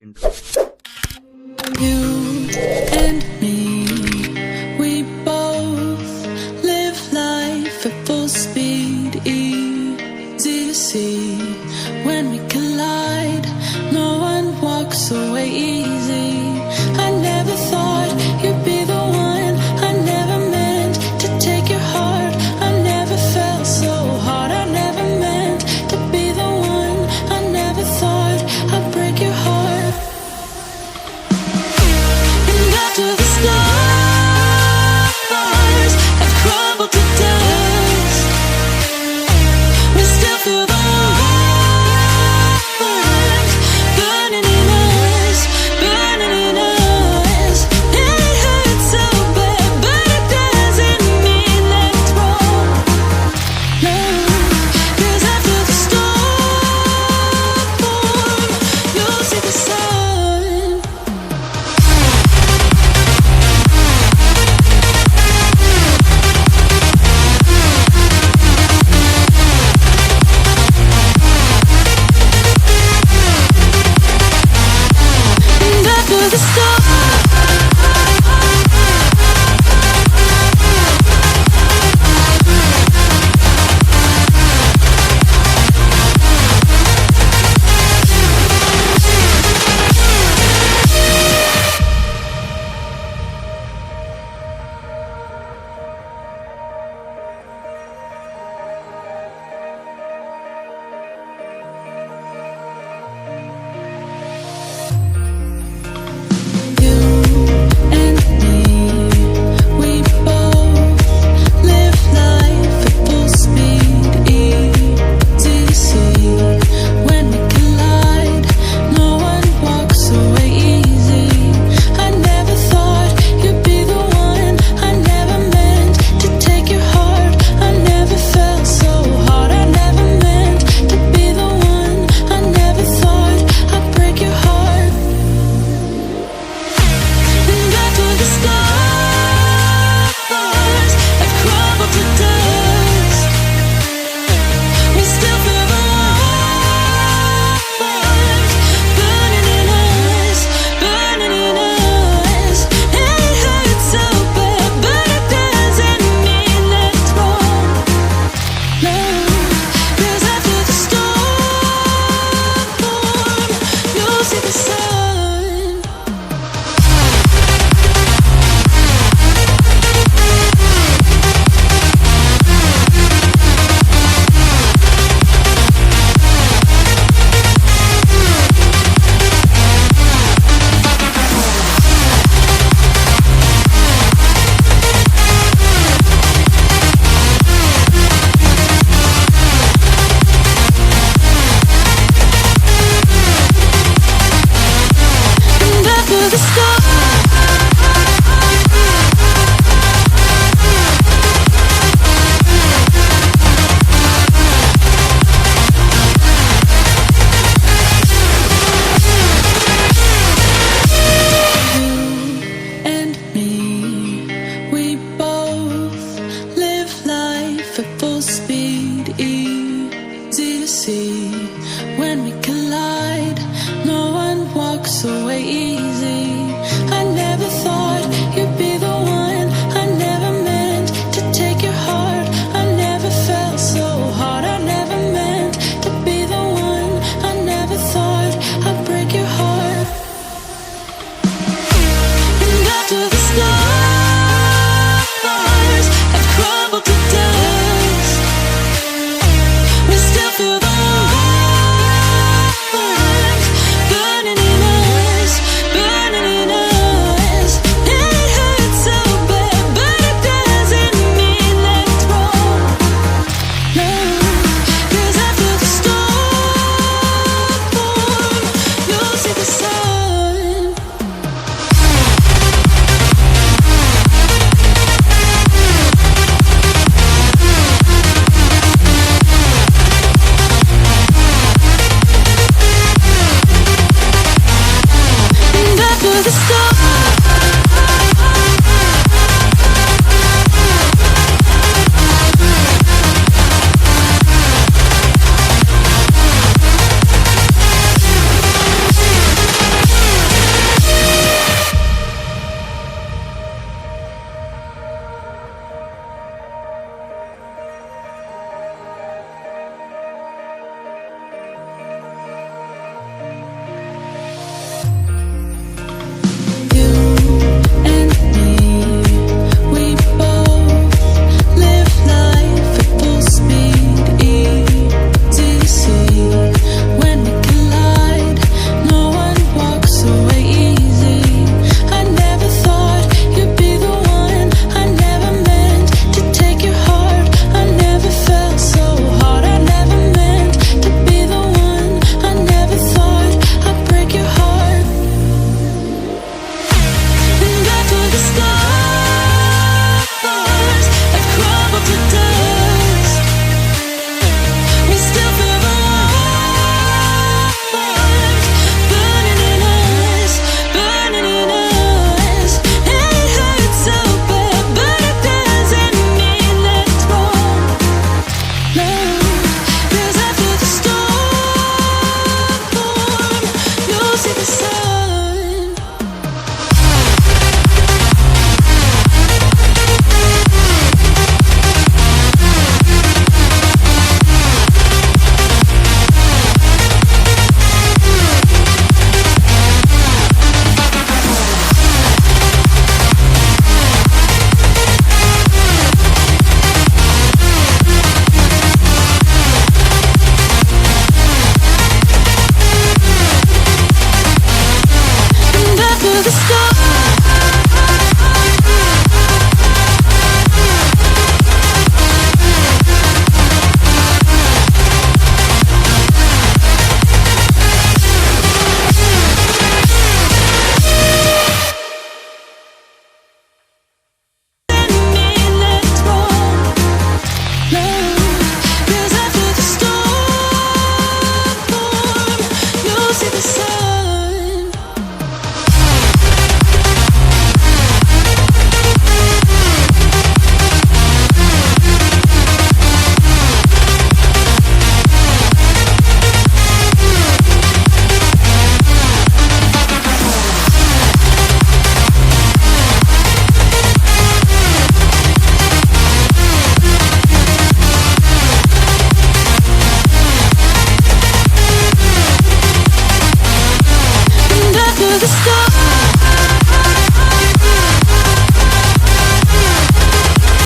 Intro. You and me, we both live life at full speed, easy to see. When we collide, no one walks away easy. I never thought you'd be the one. I never meant to take your heart. I never felt so hard. I never meant to be the one. I never thought I'd break your heart. And after the stars have crumbled to dust, we still feel the warmth burning in us, burning in us. It hurts so bad, but it doesn't mean that it's wrong. No, 'cause after the storm, you'll see the sun. And after the storm, you and me, we both live life at full speed, easy to see. When we collide, no one walks away easy. I never thought you'd be the one. I never meant to take your heart. I never felt so hard. I never meant to be the one. I never thought I'd break your heart. And after the stars have crumbled to dust, we still feel the warmth burning in us, burning in us. And it hurts so bad, but it doesn't mean that it's wrong. No, 'cause after the storm, you'll see the sun. And after the storm, you and me, we both live life at full speed, easy to see. When we collide, no one walks away easy. the sun.